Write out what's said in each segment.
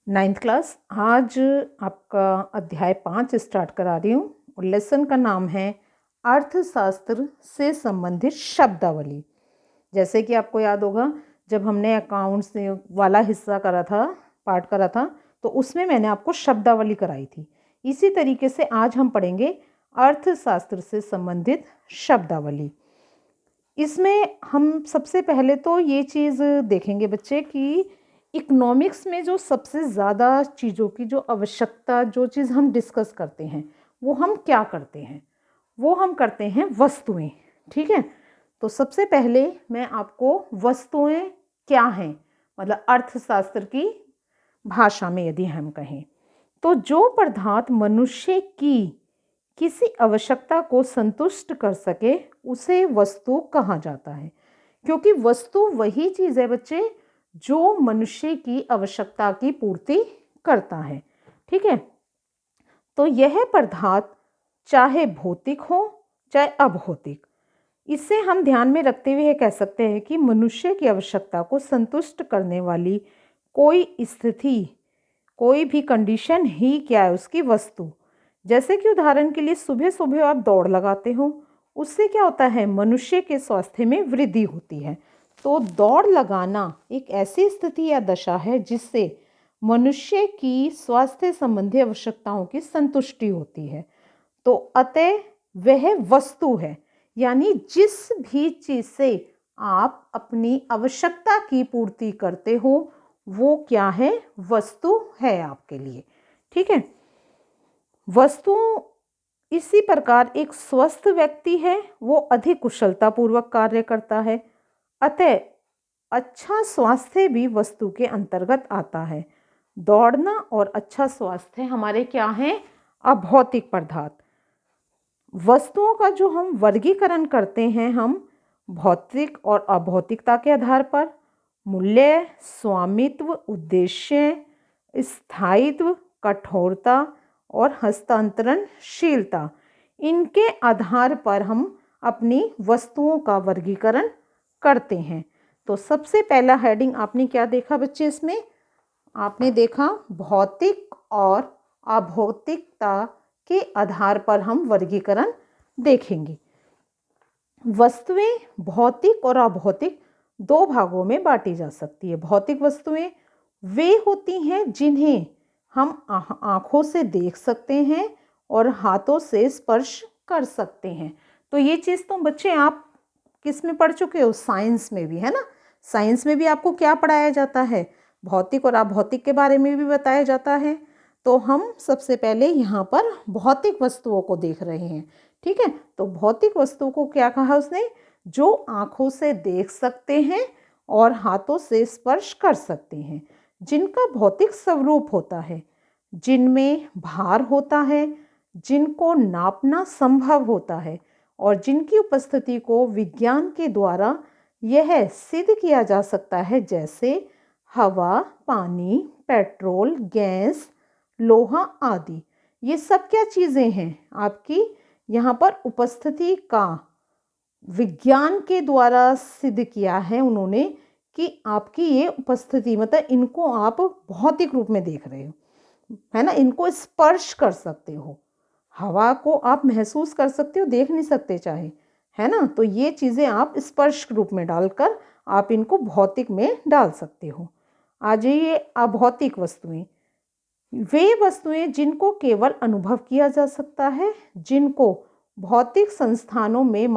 9th class. आज आपका अध्याय 5 स्टार्ट करा रही हूँ और लेसन का नाम है अर्थशास्त्र से संबंधित शब्दावली। जैसे कि आपको याद होगा, जब हमने अकाउंट्स वाला हिस्सा करा था, पार्ट करा था, तो उसमें मैंने आपको शब्दावली कराई थी। इसी तरीके से आज हम पढ़ेंगे अर्थशास्त्र से संबंधित शब्दावली। इसमें हम सबसे पहले तो ये चीज़ देखेंगे बच्चे कि इकोनॉमिक्स में जो सबसे ज़्यादा चीज़ों की जो आवश्यकता, जो चीज़ हम डिस्कस करते हैं, वो हम क्या करते हैं? वो हम करते हैं वस्तुएं। ठीक है, तो सबसे पहले मैं आपको वस्तुएं क्या हैं, मतलब अर्थशास्त्र की भाषा में यदि हम कहें तो जो पदार्थ मनुष्य की किसी आवश्यकता को संतुष्ट कर सके उसे वस्तु कहा जाता है। क्योंकि वस्तु वही चीज़ है बच्चे जो मनुष्य की आवश्यकता की पूर्ति करता है। ठीक है, तो यह पदार्थ चाहे भौतिक हो चाहे अभौतिक, इसे हम ध्यान में रखते हुए कह सकते हैं कि मनुष्य की आवश्यकता को संतुष्ट करने वाली कोई स्थिति, कोई भी कंडीशन ही क्या है, उसकी वस्तु। जैसे कि उदाहरण के लिए सुबह सुबह आप दौड़ लगाते हो, उससे क्या होता है, मनुष्य के स्वास्थ्य में वृद्धि होती है। तो दौड़ लगाना एक ऐसी स्थिति या दशा है जिससे मनुष्य की स्वास्थ्य संबंधी आवश्यकताओं की संतुष्टि होती है। तो अतः वह वस्तु है, यानी जिस भी चीज से आप अपनी आवश्यकता की पूर्ति करते हो वो क्या है, वस्तु है आपके लिए। ठीक है, वस्तु इसी प्रकार एक स्वस्थ व्यक्ति है, वो अधिक कुशलतापूर्वक कार्य करता है। अतः अच्छा स्वास्थ्य भी वस्तु के अंतर्गत आता है। दौड़ना और अच्छा स्वास्थ्य हमारे क्या हैं, अभौतिक पदार्थ। वस्तुओं का जो हम वर्गीकरण करते हैं, हम भौतिक और अभौतिकता के आधार पर मूल्य, स्वामित्व, उद्देश्य, स्थायित्व, कठोरता और हस्तांतरणशीलता, इनके आधार पर हम अपनी वस्तुओं का वर्गीकरण करते हैं। तो सबसे पहला हेडिंग आपने क्या देखा बच्चे, इसमें आपने देखा भौतिक और अभौतिकता के आधार पर हम वर्गीकरण देखेंगे। वस्तुएं भौतिक और अभौतिक दो भागों में बांटी जा सकती है। भौतिक वस्तुएं वे होती हैं जिन्हें हम आँखों से देख सकते हैं और हाथों से स्पर्श कर सकते हैं। तो ये चीज़ तो बच्चे आप किस में पढ़ चुके हो, साइंस में भी, है ना। साइंस में भी आपको क्या पढ़ाया जाता है, भौतिक और अभौतिक के बारे में भी बताया जाता है। तो हम सबसे पहले यहाँ पर भौतिक वस्तुओं को देख रहे हैं। ठीक है, तो भौतिक वस्तु को क्या कहा उसने, जो आँखों से देख सकते हैं और हाथों से स्पर्श कर सकते हैं, जिनका भौतिक स्वरूप होता है, जिनमें भार होता है, जिनको नापना संभव होता है और जिनकी उपस्थिति को विज्ञान के द्वारा यह सिद्ध किया जा सकता है, जैसे हवा, पानी, पेट्रोल, गैस, लोहा आदि। ये सब क्या चीज़ें हैं आपकी यहाँ पर उपस्थिति का विज्ञान के द्वारा सिद्ध किया है उन्होंने कि आपकी ये उपस्थिति, मतलब इनको आप भौतिक रूप में देख रहे हो, है ना, इनको स्पर्श कर सकते हो। हवा को आप महसूस कर सकते हो, देख नहीं सकते चाहे, है ना। तो ये चीज़ें आप स्पर्श रूप में डालकर आप इनको भौतिक में डाल सकते हो। आ जाइए अभौतिक वस्तुएं। वे वस्तुएं जिनको केवल अनुभव किया जा सकता है, जिनको भौतिक संस्थाओं में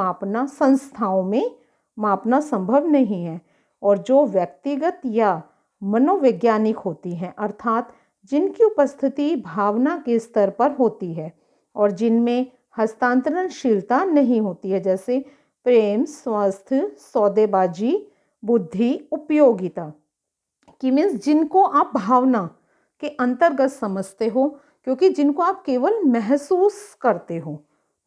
मापना संभव नहीं है और जो व्यक्तिगत या मनोवैज्ञानिक होती हैं, अर्थात जिनकी उपस्थिति भावना के स्तर पर होती है और जिनमें हस्तांतरणशीलता नहीं होती है, जैसे प्रेम, स्वास्थ्य, सौदेबाजी, बुद्धि, उपयोगिता की, मीन्स जिनको आप भावना के अंतर्गत समझते हो, क्योंकि जिनको आप केवल महसूस करते हो।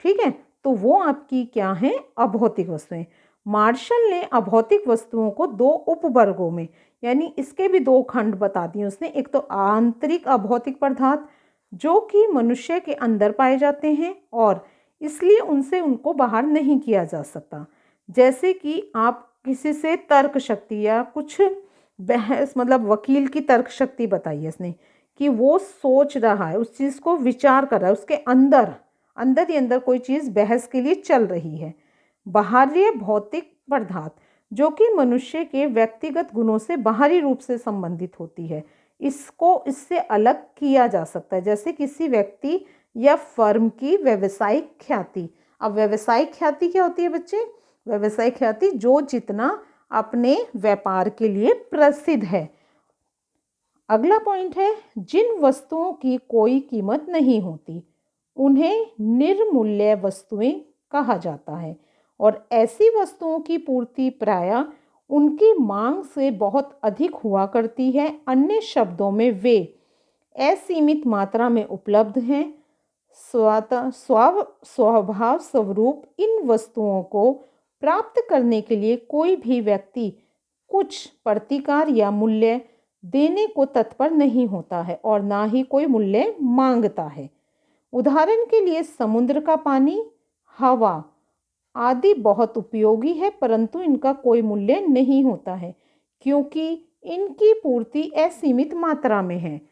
ठीक है, तो वो आपकी क्या है, अभौतिक वस्तुएं। मार्शल ने अभौतिक वस्तुओं को दो उपवर्गों में, यानी इसके भी दो खंड बता दिए उसने। एक तो आंतरिक अभौतिक पदार्थ जो कि मनुष्य के अंदर पाए जाते हैं और इसलिए उनको बाहर नहीं किया जा सकता। जैसे कि आप किसी से तर्क शक्ति या कुछ बहस मतलब वकील की तर्क शक्ति बताई है इसने कि वो सोच रहा है, उस चीज़ को विचार कर रहा है, उसके अंदर अंदर ही अंदर कोई चीज़ बहस के लिए चल रही है। बाहरी भौतिक पदार्थ जो कि मनुष्य के व्यक्तिगत गुणों से बाहरी रूप से संबंधित होती है, इसको इससे अलग किया जा सकता है, जैसे किसी व्यक्ति या फर्म की व्यावसायिक ख्याति। अब व्यावसायिक ख्याति क्या होती है बच्चे? व्यावसायिक ख्याति जो जितना अपने व्यापार के लिए प्रसिद्ध है। अगला पॉइंट है, जिन वस्तुओं की कोई कीमत नहीं होती उन्हें निर्मूल्य वस्तुएं कहा जाता है, और ऐसी वस्तुओं की पूर्ति प्रायः उनकी मांग से बहुत अधिक हुआ करती है। अन्य शब्दों में वे असीमित मात्रा में उपलब्ध हैं। स्वभाव स्वरूप इन वस्तुओं को प्राप्त करने के लिए कोई भी व्यक्ति कुछ प्रतिकार या मूल्य देने को तत्पर नहीं होता है और ना ही कोई मूल्य मांगता है। उदाहरण के लिए समुद्र का पानी, हवा आदि बहुत उपयोगी है, परंतु इनका कोई मूल्य नहीं होता है क्योंकि इनकी पूर्ति असीमित मात्रा में है।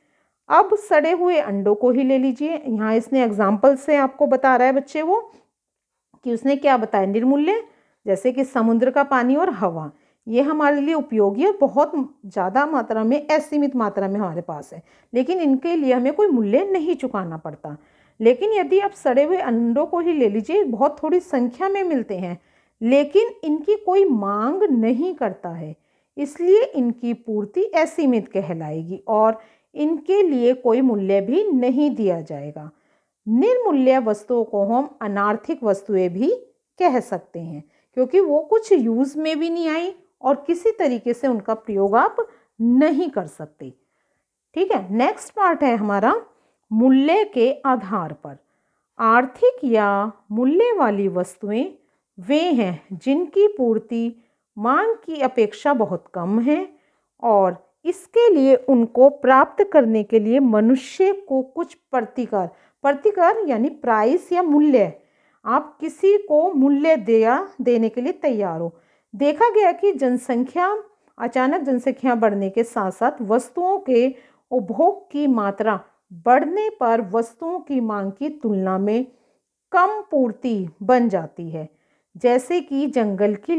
अब सड़े हुए अंडों को ही ले लीजिए, यहाँ इसने एग्जाम्पल से आपको बता रहा है बच्चे वो कि उसने क्या बताया, निर्मूल्य, जैसे कि समुद्र का पानी और हवा, ये हमारे लिए उपयोगी है, बहुत ज़्यादा मात्रा में, असीमित मात्रा में हमारे पास है, लेकिन इनके लिए हमें कोई मूल्य नहीं चुकाना पड़ता। लेकिन यदि आप सड़े हुए अंडों को ही ले लीजिए, बहुत थोड़ी संख्या में मिलते हैं लेकिन इनकी कोई मांग नहीं करता है, इसलिए इनकी पूर्ति असीमित कहलाएगी और इनके लिए कोई मूल्य भी नहीं दिया जाएगा। निर्मूल्य वस्तुओं को हम अनार्थिक वस्तुएं भी कह सकते हैं क्योंकि वो कुछ यूज़ में भी नहीं आई और किसी तरीके से उनका प्रयोग आप नहीं कर सकते। ठीक है, नेक्स्ट पार्ट है हमारा मूल्य के आधार पर। आर्थिक या मूल्य वाली वस्तुएं वे हैं जिनकी पूर्ति मांग की अपेक्षा बहुत कम है और इसके लिए उनको प्राप्त करने के लिए मनुष्य को कुछ प्रतिकार यानी प्राइस या मूल्य, आप किसी को मूल्य देने के लिए तैयार हो। देखा गया कि अचानक जनसंख्या बढ़ने के साथ साथ वस्तुओं के उपभोग की मात्रा बढ़ने पर वस्तुओं की मांग की तुलना में कम पूर्ति बन जाती है। जैसे कि जंगल की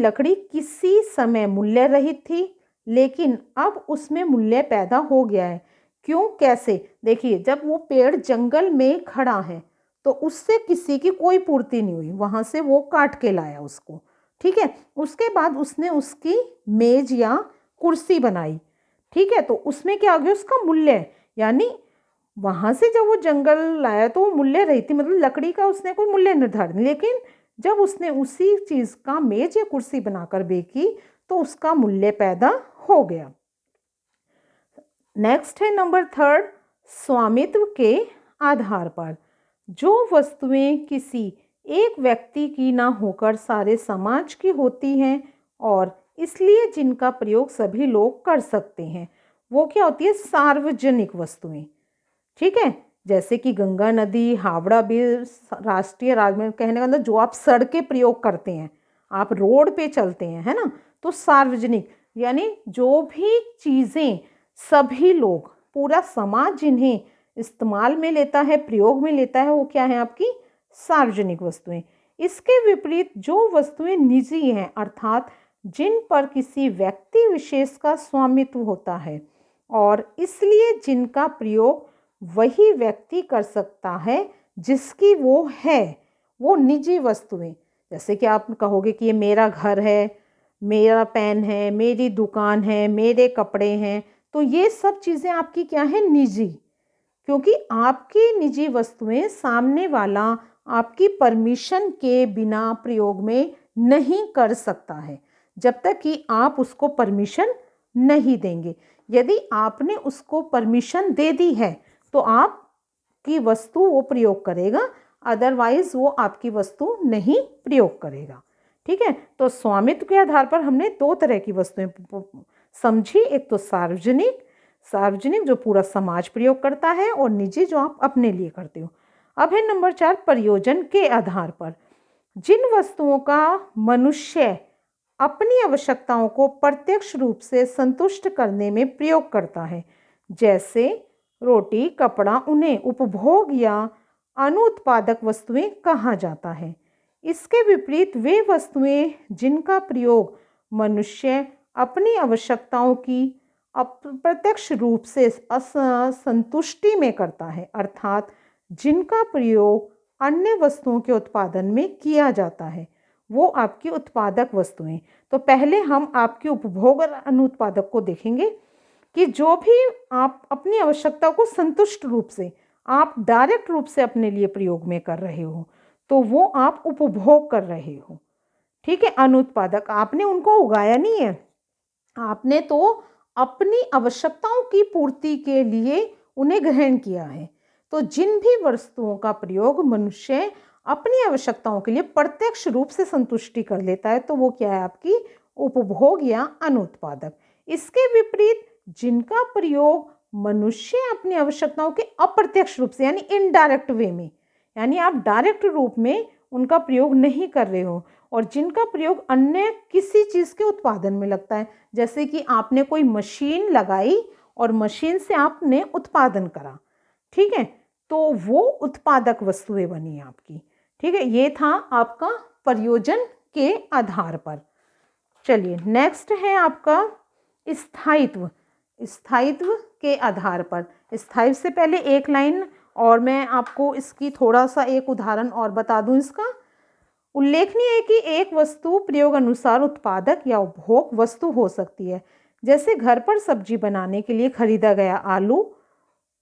लकड़ी किसी समय मूल्य रहित थी लेकिन अब उसमें मूल्य पैदा हो गया है। क्यों, कैसे? देखिए, जब वो पेड़ जंगल में खड़ा है तो उससे किसी की कोई पूर्ति नहीं हुई, वहाँ से वो काट के लाया उसको, ठीक है। उसके बाद उसने उसकी मेज या कुर्सी बनाई, ठीक है, तो उसमें क्या आ गया, उसका मूल्य, यानी वहाँ से जब वो जंगल लाया तो वो मूल्य रही थी, मतलब लकड़ी का उसने कोई मूल्य निर्धारित, लेकिन जब उसने उसी चीज़ का मेज या कुर्सी बनाकर बेची तो उसका मूल्य पैदा हो गया। नेक्स्ट है नंबर 3, स्वामित्व के आधार पर। जो वस्तुएं किसी एक व्यक्ति की ना होकर सारे समाज की होती हैं और इसलिए जिनका प्रयोग सभी लोग कर सकते हैं, वो क्या होती है, सार्वजनिक वस्तुएं, ठीक है। जैसे कि गंगा नदी, हावड़ा ब्रिज, राष्ट्रीय राजमार्ग, कहने का मतलब जो आप सड़कें प्रयोग करते हैं, आप रोड पे चलते हैं, है ना, तो सार्वजनिक यानी जो भी चीज़ें सभी लोग, पूरा समाज जिन्हें इस्तेमाल में लेता है, प्रयोग में लेता है, वो क्या है, आपकी सार्वजनिक वस्तुएं। इसके विपरीत जो वस्तुएं निजी हैं, अर्थात जिन पर किसी व्यक्ति विशेष का स्वामित्व होता है और इसलिए जिनका प्रयोग वही व्यक्ति कर सकता है जिसकी वो है, वो निजी वस्तुएं। जैसे कि आप कहोगे कि ये मेरा घर है, मेरा पेन है, मेरी दुकान है, मेरे कपड़े हैं, तो ये सब चीज़ें आपकी क्या है, निजी, क्योंकि आपकी निजी वस्तुएं सामने वाला आपकी परमिशन के बिना प्रयोग में नहीं कर सकता है जब तक कि आप उसको परमिशन नहीं देंगे। यदि आपने उसको परमिशन दे दी है तो आपकी वस्तु वो प्रयोग करेगा, अदरवाइज वो आपकी वस्तु नहीं प्रयोग करेगा, ठीक है। तो स्वामित्व के आधार पर हमने 2 तरह की वस्तुएं समझी, एक तो सार्वजनिक जो पूरा समाज प्रयोग करता है और निजी जो आप अपने लिए करते हो। अब है नंबर 4, प्रयोजन के आधार पर। जिन वस्तुओं का मनुष्य अपनी आवश्यकताओं को प्रत्यक्ष रूप से संतुष्ट करने में प्रयोग करता है। जैसे रोटी, कपड़ा, उन्हें उपभोग या अनुत्पादक वस्तुएं कहा जाता है। इसके विपरीत वे वस्तुएं जिनका प्रयोग मनुष्य अपनी आवश्यकताओं की अप्रत्यक्ष रूप से संतुष्टि में करता है, अर्थात जिनका प्रयोग अन्य वस्तुओं के उत्पादन में किया जाता है, वो आपकी उत्पादक वस्तुएं। तो पहले हम आपके उपभोग और अनुत्पादक को देखेंगे कि जो भी आप अपनी आवश्यकता को संतुष्ट रूप से आप डायरेक्ट रूप से अपने लिए प्रयोग में कर रहे हो, तो वो आप उपभोग कर रहे हो। ठीक है। अनुत्पादक, आपने उनको उगाया नहीं है, आपने तो अपनी आवश्यकताओं की पूर्ति के लिए उन्हें ग्रहण किया है। तो जिन भी वस्तुओं का प्रयोग मनुष्य अपनी आवश्यकताओं के लिए प्रत्यक्ष रूप से संतुष्टि कर लेता है, तो वो क्या है, आपकी उपभोग या अनुत्पादक। इसके विपरीत जिनका प्रयोग मनुष्य अपनी आवश्यकताओं के अप्रत्यक्ष रूप से यानी इनडायरेक्ट वे में, यानी आप डायरेक्ट रूप में उनका प्रयोग नहीं कर रहे हो, और जिनका प्रयोग अन्य किसी चीज़ के उत्पादन में लगता है, जैसे कि आपने कोई मशीन लगाई और मशीन से आपने उत्पादन करा, ठीक है, तो वो उत्पादक वस्तुएं बनी आपकी। ठीक है, ये था आपका प्रयोजन के आधार पर। चलिए नेक्स्ट है आपका स्थायित्व। स्थायित्व के आधार पर, स्थायित्व से पहले एक लाइन और मैं आपको इसकी थोड़ा सा एक उदाहरण और बता दूं। इसका उल्लेखनीय है कि एक वस्तु प्रयोग अनुसार उत्पादक या उपभोग वस्तु हो सकती है। जैसे घर पर सब्जी बनाने के लिए खरीदा गया आलू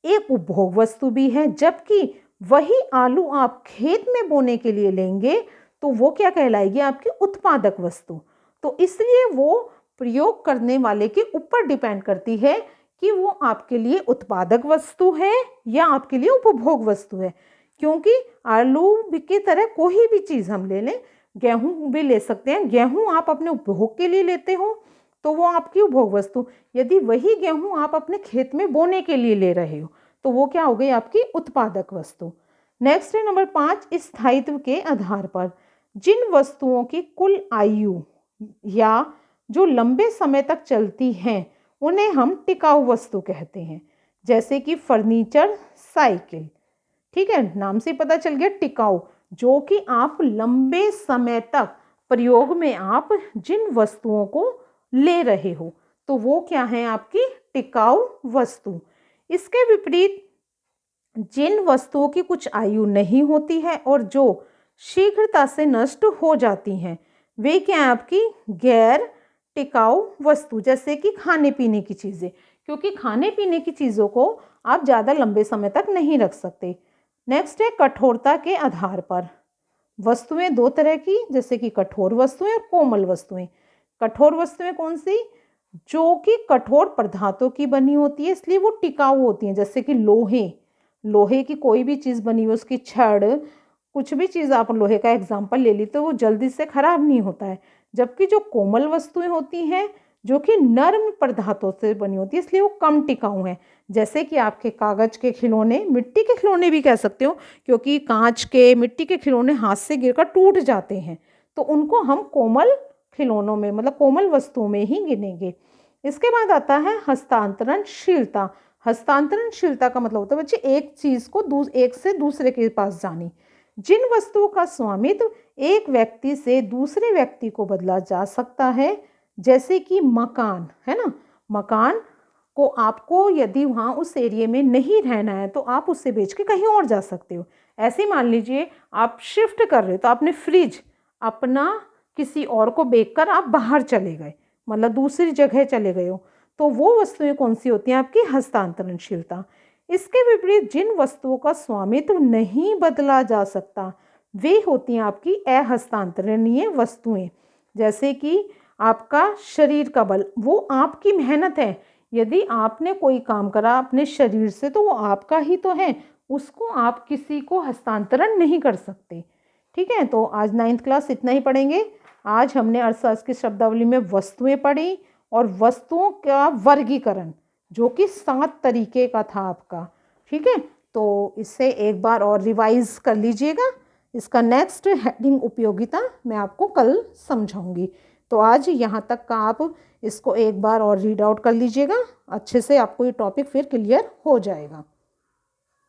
एक उपभोग वस्तु भी है, जबकि वही आलू आप खेत में बोने के लिए लेंगे तो वो क्या कहलाएगी, आपकी उत्पादक वस्तु। तो इसलिए वो प्रयोग करने वाले के ऊपर डिपेंड करती है कि वो आपके लिए उत्पादक वस्तु है या आपके लिए उपभोग वस्तु है। क्योंकि आलू की तरह कोई भी चीज़ हम ले लें, गेहूं भी ले सकते हैं, गेहूं आप अपने उपभोग के लिए लेते हो तो वो आपकी उपभोग वस्तु। यदि वही गेहूं आप अपने खेत में बोने के लिए ले रहे हो तो वो क्या हो गई, आपकी उत्पादक वस्तु। नेक्स्ट है नंबर 5, स्थायित्व के आधार पर। जिन वस्तुओं की कुल आयु या जो लंबे समय तक चलती हैं उन्हें हम टिकाऊ वस्तु कहते हैं। जैसे कि फर्नीचर, साइकिल। ठीक है, नाम से पता चल गया टिकाऊ, जो कि आप लंबे समय तक प्रयोग में आप जिन वस्तुओं को ले रहे हो तो वो क्या है, आपकी टिकाऊ वस्तु। इसके विपरीत जिन वस्तुओं की कुछ आयु नहीं होती है और जो शीघ्रता से नष्ट हो जाती हैं वे क्या है, आपकी गैर टिकाऊ वस्तु। जैसे कि खाने पीने की चीज़ें, क्योंकि खाने पीने की चीज़ों को आप ज़्यादा लंबे समय तक नहीं रख सकते। नेक्स्ट है कठोरता के आधार पर। वस्तुएं दो तरह की, जैसे कि कठोर वस्तुएं और कोमल वस्तुएं। कठोर वस्तुएं कौन सी, जो कि कठोर पदार्थों की बनी होती है इसलिए वो टिकाऊ होती हैं। जैसे कि लोहे की कोई भी चीज़ बनी हो, उसकी छड़, कुछ भी चीज़ आप लोहे का एग्जाम्पल ले ली तो वो जल्दी से खराब नहीं होता है। जबकि जो कोमल वस्तुएं होती हैं जो कि नर्म पदार्थों से बनी होती है इसलिए वो कम टिकाऊ हैं। जैसे कि आपके कागज के खिलौने, मिट्टी के खिलौने भी कह सकते हो, क्योंकि कांच के, मिट्टी के खिलौने हाथ से गिरकर टूट जाते हैं तो उनको हम कोमल खिलौनों में, मतलब कोमल वस्तुओं में ही गिनेंगे। इसके बाद आता है हस्तांतरणशीलता। हस्तांतरणशीलता का मतलब होता है बच्चे एक चीज़ को एक से दूसरे के पास जानी। जिन वस्तुओं का स्वामित्व एक व्यक्ति से दूसरे व्यक्ति को बदला जा सकता है, जैसे कि मकान है ना, मकान को आपको यदि वहाँ उस एरिया में नहीं रहना है तो आप उससे बेच के कहीं और जा सकते हो। ऐसे मान लीजिए आप शिफ्ट कर रहे हो तो आपने फ्रिज अपना किसी और को बेचकर आप बाहर चले गए, मतलब दूसरी जगह चले गए हो, तो वो वस्तुएं कौन सी होती हैं, आपकी हस्तांतरणशीलता। इसके विपरीत जिन वस्तुओं का स्वामित्व नहीं बदला जा सकता वे होती हैं आपकी अहस्तांतरणीय वस्तुएं। जैसे कि आपका शरीर का बल, वो आपकी मेहनत है। यदि आपने कोई काम करा अपने शरीर से तो वो आपका ही तो है, उसको आप किसी को हस्तांतरण नहीं कर सकते। ठीक है, तो आज 9th क्लास इतना ही पढ़ेंगे। आज हमने अर्थशास्त्र की शब्दावली में वस्तुएं पढ़ी और वस्तुओं का वर्गीकरण जो कि 7 तरीके का था आपका। ठीक है, तो इससे एक बार और रिवाइज कर लीजिएगा। इसका नेक्स्ट हेडिंग उपयोगिता मैं आपको कल समझाऊंगी। तो आज यहाँ तक का आप इसको एक बार और रीड आउट कर लीजिएगा, अच्छे से आपको ये टॉपिक फिर क्लियर हो जाएगा।